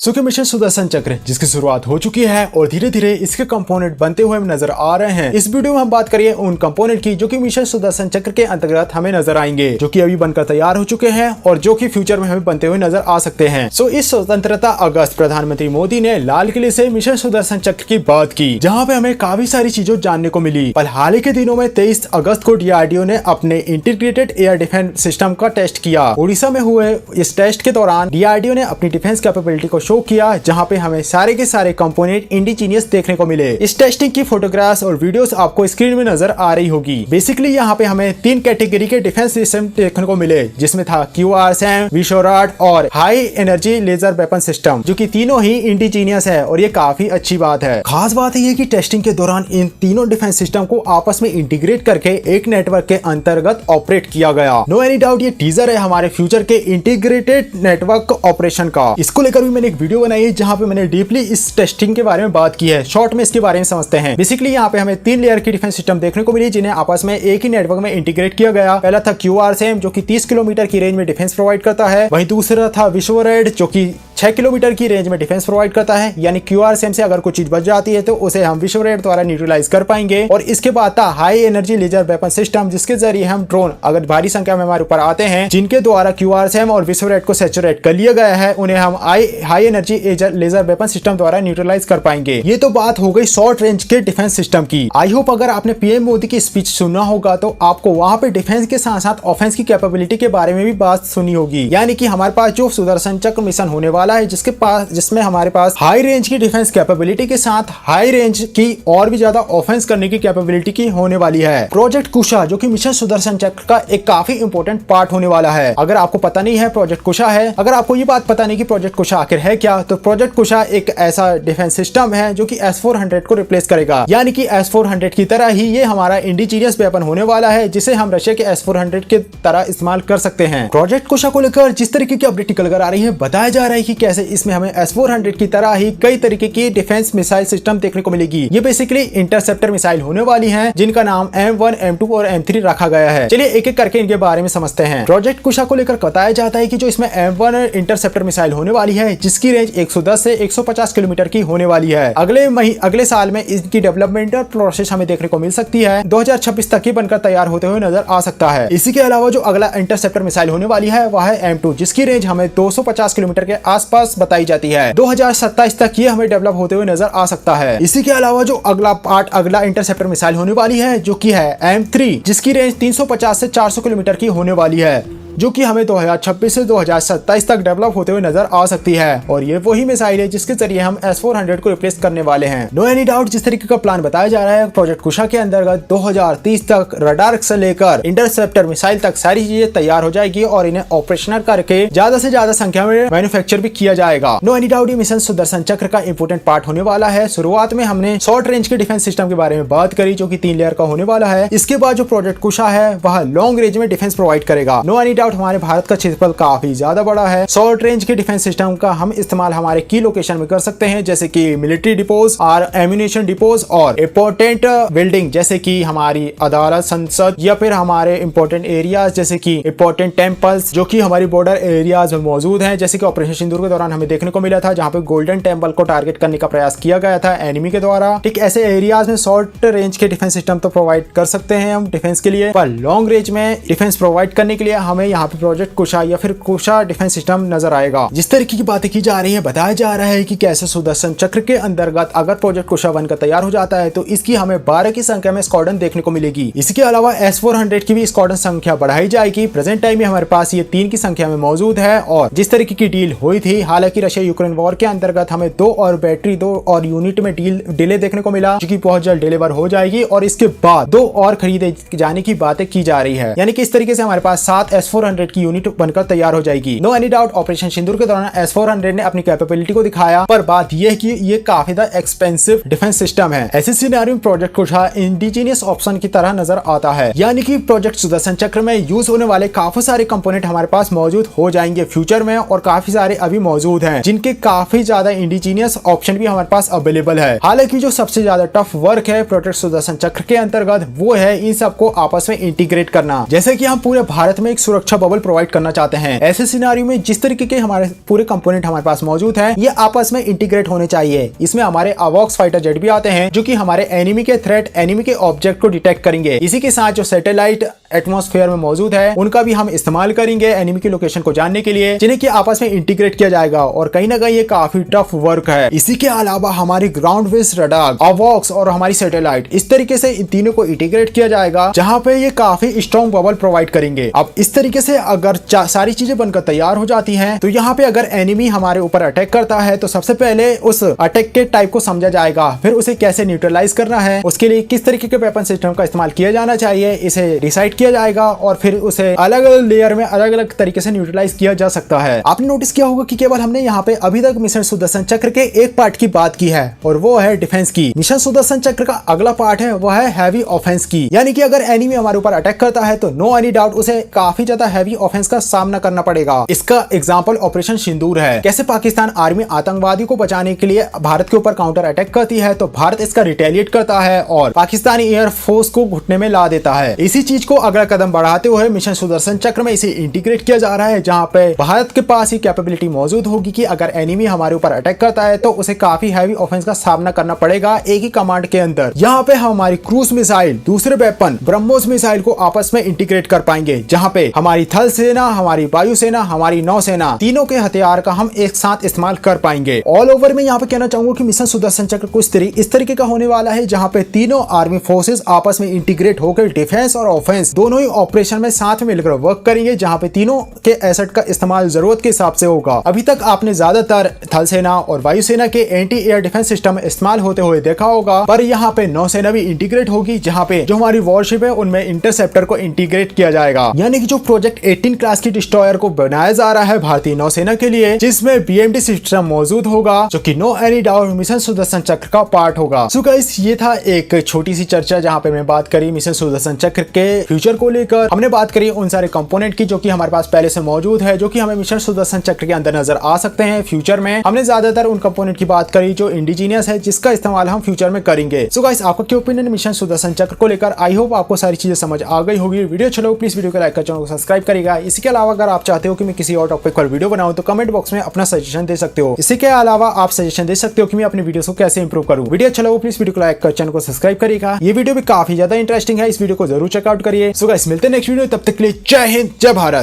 सुखी मिशन सुदर्शन चक्र जिसकी शुरुआत हो चुकी है और धीरे धीरे इसके कंपोनेंट बनते हुए नजर आ रहे हैं। इस वीडियो में हम बात करेंगे उन कंपोनेंट की जो कि मिशन सुदर्शन चक्र के अंतर्गत हमें नजर आएंगे, जो कि अभी बनकर तैयार हो चुके हैं और जो कि फ्यूचर में हमें बनते हुए नजर आ सकते हैं। सो इस स्वतंत्रता अगस्त प्रधानमंत्री मोदी ने लाल किले से मिशन सुदर्शन चक्र की बात की, जहाँ पे हमें काफी सारी चीजों जानने को मिली। पर हाल ही के दिनों में 23 अगस्त को DRDO ने अपने इंटीग्रेटेड एयर डिफेंस सिस्टम का टेस्ट किया। उड़ीसा में हुए इस टेस्ट के दौरान DRDO ने अपनी डिफेंस कैपेबिलिटी को शो किया, जहां पे हमें सारे के सारे कंपोनेंट इंडिजीनियस देखने को मिले। इस टेस्टिंग की फोटोग्राफ्स और वीडियोस आपको स्क्रीन में नजर आ रही होगी। बेसिकली यहाँ पे हमें 3 कैटेगरी के डिफेंस सिस्टम देखने को मिले, जिसमें था QRSAM, विशोराड और high energy laser weapon system, जो कि तीनों ही इंडिजीनियस है और ये काफी अच्छी बात है। खास बात है कि टेस्टिंग के दौरान इन तीनों डिफेंस सिस्टम को आपस में इंटीग्रेट करके एक नेटवर्क के अंतर्गत ऑपरेट किया गया। नो एनी डाउट ये टीजर है हमारे फ्यूचर के इंटीग्रेटेड नेटवर्क ऑपरेशन का। इसको लेकर भी मैंने एक वीडियो बनाई है जहां पे मैंने डीपली इस टेस्टिंग के बारे में बात की है। शॉर्ट में इसके बारे में समझते हैं। बेसिकली यहाँ पे हमें 3 लेयर की डिफेंस सिस्टम देखने को मिली, जिन्हें आपस में एक ही नेटवर्क में इंटीग्रेट किया गया। पहला था QRSAM, जो कि 30 किलोमीटर की रेंज में डिफेंस प्रोवाइड करता है। वहीं दूसरा था विशोराड, जो कि 6 किलोमीटर की रेंज में डिफेंस प्रोवाइड करता है। यानी QRSAM से अगर कोई चीज बच जाती है तो उसे हम विशोराड द्वारा न्यूट्रलाइज कर पाएंगे। और इसके बाद था high energy laser weapon system, जिसके जरिए हम ड्रोन अगर भारी संख्या में हमारे ऊपर आते हैं, जिनके द्वारा QRSAM और विशोराड को सैचुरेट कर लिया गया है, उन्हें हम high energy laser weapon system द्वारा न्यूट्रलाइज कर पाएंगे। ये तो बात हो गई शॉर्ट रेंज के डिफेंस सिस्टम की। आई होप अगर आपने PM मोदी की स्पीच सुना होगा तो आपको वहां पे डिफेंस के साथ साथ ऑफेंस की कैपेबिलिटी के बारे में भी बात सुनी होगी। यानी कि हमारे पास जो सुदर्शन चक्र मिशन होने वाला है, जिसमें हमारे पास हाई रेंज की डिफेंस कैपेबिलिटी के साथ हाई रेंज की और भी ज्यादा ऑफेंस करने की कैपेबिलिटी की होने वाली है। प्रोजेक्ट कुशा, जो कि मिशन सुदर्शन चक्र का एक काफी इंपॉर्टेंट पार्ट होने वाला है। अगर आपको पता नहीं है प्रोजेक्ट कुशा है, अगर आपको ये बात पता नहीं कि प्रोजेक्ट कुशा आखिर है क्या, तो प्रोजेक्ट कुशा एक ऐसा डिफेंस सिस्टम है जो कि S-400 को रिप्लेस करेगा। यानी कि S-400 की तरह ही ये हमारा इंडिजीनियस वेपन होने वाला है, जिसे हम रशिया के S-400 के तरह इस्तेमाल कर सकते हैं। प्रोजेक्ट कुशा को लेकर जिस तरीके की अपडेट निकल कर आ रही है, बताया जा रहा है कि कैसे इसमें हमें S-400 की तरह ही कई तरीके की डिफेंस मिसाइल सिस्टम देखने को मिलेगी। ये बेसिकली इंटरसेप्टर मिसाइल होने वाली है, जिनका नाम M1, M2 और M3 रखा गया है। चलिए एक एक करके इनके बारे में समझते हैं। प्रोजेक्ट कुशा को लेकर बताया जाता है कि जो इसमें M1 इंटरसेप्टर मिसाइल होने वाली है, जिसकी रेंज 110 से 150 किलोमीटर की होने वाली है। अगले साल में इसकी डेवलपमेंटल प्रोसेस हमें देखने को मिल सकती है। 2026 तक ही बनकर तैयार होते हुए नजर आ सकता है। इसी के अलावा जो अगला इंटरसेप्टर मिसाइल होने वाली है वह है M2, जिसकी रेंज हमें 250 किलोमीटर के आसपास बताई जाती है। 2027 तक ये हमें डेवलप होते हुए नजर आ सकता है। इसी के अलावा जो अगला इंटरसेप्टर मिसाइल होने वाली है, जो कि है M3, जिसकी रेंज 350 से 400 किलोमीटर की होने वाली है, जो कि हमें 2026 से 2027 तक डेवलप होते हुए नजर आ सकती है। और ये वही मिसाइल है जिसके जरिए हम S-400 को रिप्लेस करने वाले हैं। नो एनी डाउट जिस तरीके का प्लान बताया जा रहा है प्रोजेक्ट कुशा के अंतर्गत 2030 तक रडार से लेकर इंटरसेप्टर मिसाइल तक सारी चीजें तैयार हो जाएगी और इन्हें ऑपरेशनल करके ज्यादा से ज्यादा संख्या में मैन्युफैक्चर भी किया जाएगा। नो एनी डाउट ये मिशन सुदर्शन चक्र का इंपोर्टेंट पार्ट होने वाला है। शुरुआत में हमने शॉर्ट रेंज के डिफेंस सिस्टम के बारे में बात करी, जो कि 3 लेयर का होने वाला है। इसके बाद जो प्रोजेक्ट कुशा है वह लॉन्ग रेंज में डिफेंस प्रोवाइड करेगा। नो एनी डाउट हमारे भारत का क्षेत्रफल काफी ज्यादा बड़ा है। शॉर्ट रेंज के डिफेंस सिस्टम का हम इस्तेमाल हमारे की लोकेशन में कर सकते हैं, जैसे कि मिलिट्री डिपोज और एम्यूनिशन डिपोज और इंपॉर्टेंट बिल्डिंग, जैसे कि हमारी अदालत, संसद, या फिर हमारे इंपॉर्टेंट एरियाज जैसे कि इंपॉर्टेंट टेम्पल्स, जो कि हमारी बॉर्डर एरियाज में मौजूद हैं। जैसे कि ऑपरेशन सिंदूर के दौरान हमें देखने को मिला था, जहां पे गोल्डन टेम्पल को टारगेट करने का प्रयास किया गया था एनिमी के द्वारा। ठीक ऐसे एरियाज में शॉर्ट रेंज के डिफेंस सिस्टम तो प्रोवाइड कर सकते हैं हम डिफेंस के लिए, पर लॉन्ग रेंज में डिफेंस प्रोवाइड करने के लिए हमें यहाँ पे प्रोजेक्ट कुशा या फिर कुशा डिफेंस सिस्टम नजर आएगा। जिस तरीके की बातें की जा रही है, बताया जा रहा है कि कैसे सुदर्शन चक्र के अंतर्गत अगर प्रोजेक्ट कुशा बनकर तैयार हो जाता है तो इसकी हमें 12 की संख्या में स्क्वाड्रन देखने को मिलेगी। इसके अलावा S-400 की भी स्क्वाड्रन संख्या बढ़ाई जाएगी। प्रेजेंट टाइम में हमारे पास ये 3 की संख्या में मौजूद है। और जिस तरीके की डील हुई थी, हालांकि रशिया यूक्रेन वॉर के अंतर्गत हमें 2 और बैटरी 2 और यूनिट में डिले देखने को मिला, जो कि बहुत जल्द डिलीवर हो जाएगी। और इसके बाद 2 और खरीदे जाने की बातें की जा रही है। यानी कि इस तरीके से हमारे पास 7 S-400 की यूनिट बनकर तैयार हो जाएगी। नो एनी डाउट ऑपरेशन सिंदूर के दौरान S-400 ने अपनी कैपेबिलिटी को दिखाया, पर बात यह है कि ये काफी ज्यादा एक्सपेंसिव डिफेंस सिस्टम है। ऐसे सिनेरियो में प्रोजेक्ट कुशा इंडिजीनियस ऑप्शन की तरह नजर आता है। यानी कि प्रोजेक्ट सुदर्शन चक्र में यूज होने वाले काफी सारे कंपोनेंट हमारे पास मौजूद हो जाएंगे फ्यूचर में, और काफी सारे अभी मौजूद हैं, जिनके काफी ज्यादा इंडिजीनियस ऑप्शन भी हमारे पास अवेलेबल है। हालांकि जो सबसे ज्यादा टफ वर्क है प्रोजेक्ट सुदर्शन चक्र के अंतर्गत वो है इन सबको आपस में इंटीग्रेट करना। जैसे कि हम पूरे भारत में एक सुरक्षा अच्छा बबल प्रोवाइड करना चाहते हैं। ऐसे सिनेरियो में जिस तरीके के हमारे पूरे कंपोनेंट हमारे पास मौजूद है ये आपस में इंटीग्रेट होने चाहिए। इसमें हमारे अवॉक्स फाइटर जेट भी आते हैं जो कि हमारे एनिमी के थ्रेट, एनिमी के ऑब्जेक्ट को डिटेक्ट करेंगे। इसी के साथ जो सैटेलाइट एटमॉस्फेयर में मौजूद है उनका भी हम इस्तेमाल करेंगे एनिमी की लोकेशन को जानने के लिए, जिन्हें कि आपस में इंटीग्रेट किया जाएगा और कहीं ना कहीं ये काफी टफ वर्क है। इसी के अलावा हमारी ग्राउंड बेस्ड रडार, अवॉक्स और हमारी सैटेलाइट, इस तरीके से इन तीनों को इंटीग्रेट किया जाएगा जहां पे ये काफी स्ट्रॉन्ग बबल प्रोवाइड करेंगे। अब इस तरीके से अगर सारी चीजें बनकर तैयार हो जाती हैं तो यहाँ पे अगर एनिमी हमारे ऊपर अटैक करता है तो सबसे पहले उस अटैक के टाइप को समझा जाएगा, फिर उसे कैसे न्यूट्रलाइज करना है, उसके लिए किस तरीके के वेपन सिस्टम का इस्तेमाल किया जाना चाहिए, इसे डिसाइड किया जाएगा और फिर उसे अलग अलग लेयर में अलग अलग तरीके से न्यूट्रलाइज किया जा सकता है। आपने नोटिस किया होगा कि केवल हमने यहाँ पे अभी तक मिशन सुदर्शन चक्र के एक पार्ट की बात की है और वो है डिफेंस की। मिशन सुदर्शन चक्र का अगला पार्ट है वह है हैवी ऑफेंस की, यानी कि अगर एनिमी हमारे ऊपर अटैक करता है तो नो एनी डाउट उसे काफी ज्यादा हैवी ऑफेंस का सामना करना पड़ेगा। इसका एग्जांपल ऑपरेशन सिंदूर है। कैसे पाकिस्तान आर्मी आतंकवादी को बचाने के लिए भारत के ऊपर काउंटर अटैक करती है तो भारत इसका रिटेलिएट करता है और पाकिस्तानी एयरफोर्स को घुटने में ला देता है। इसी चीज को अगला कदम बढ़ाते हुए मिशन सुदर्शन चक्र में इसे इंटीग्रेट किया जा रहा है, जहां पे भारत के पास ही कैपेबिलिटी मौजूद होगी कि अगर एनिमी हमारे ऊपर अटैक करता है तो उसे काफी हैवी ऑफेंस का सामना करना पड़ेगा एक ही कमांड के अंदर। यहाँ पे हमारी क्रूज मिसाइल, दूसरे वेपन ब्रह्मोस मिसाइल को आपस में इंटीग्रेट कर पाएंगे, जहाँ पे हमारी थल सेना, हमारी वायुसेना, हमारी नौसेना, तीनों के हथियार का हम एक साथ इस्तेमाल कर पाएंगे। ऑल ओवर में यहाँ पे कहना चाहूंगा कि मिशन सुदर्शन चक्र कुछ इस तरीके का होने वाला है जहाँ पे तीनों आर्मी फोर्सेस आपस में इंटीग्रेट होकर डिफेंस और ऑफेंस दोनों ही ऑपरेशन में साथ में मिलकर वर्क करेंगे, जहाँ पे तीनों के एसेट का इस्तेमाल जरूरत के हिसाब से होगा। अभी तक आपने ज्यादातर थल सेना और वायुसेना के एंटी एयर डिफेंस सिस्टम इस्तेमाल होते हुए देखा होगा, पर यहाँ पे नौसेना भी इंटीग्रेट होगी, जहाँ पे जो हमारी वॉरशिप है उनमें इंटरसेप्टर को इंटीग्रेट किया जाएगा। यानी कि जो प्रोजेक्ट 18 क्लास की डिस्ट्रॉयर को बनाया जा रहा है भारतीय नौसेना के लिए, जिसमें BMD सिस्टम मौजूद होगा जो कि no any doubt mission Sudarshan Chakra का पार्ट होगा। सो गाइस ये था एक छोटी सी चर्चा जहाँ पे मैं बात करी मिशन सुदर्शन चक्र के फ्यूचर को लेकर। हमने बात करी उन सारे कंपोनेंट की जो कि हमारे पास पहले से मौजूद है, जो कि हमें मिशन सुदर्शन चक्र के अंदर नजर आ सकते हैं फ्यूचर में। हमने ज्यादातर उन कंपोनेंट की बात करी जो इंडिजीनियस है, जिसका इस्तेमाल हम फ्यूचर में करेंगे। सो गाइस आपका क्या ओपिनियन मिशन सुदर्शन चक्र को लेकर? आई होप आपको सारी चीजें समझ आ गई होगी। वीडियो चलो प्लीज वीडियो को लाइक कर, चैनल को सब्सक्राइब करेगा। इसके अलावा अगर आप चाहते हो कि मैं किसी और टॉपिक पर वीडियो बनाऊं तो कमेंट बॉक्स में अपना सजेशन दे सकते हो। इसके अलावा आप सजेशन दे सकते हो कि मैं अपनी वीडियो को कैसे इंप्रूव करूं। वीडियो चलो प्लीज वीडियो को लाइक कर, चैनल को सब्सक्राइब करेगा। ये वीडियो भी काफी ज्यादा इंटरेस्टिंग है, इस वीडियो को जरूर चेकआउट करिए। सो गाइस मिलते हैं नेक्स्ट वीडियो, तब तक के लिए जय हिंद, जय भारत।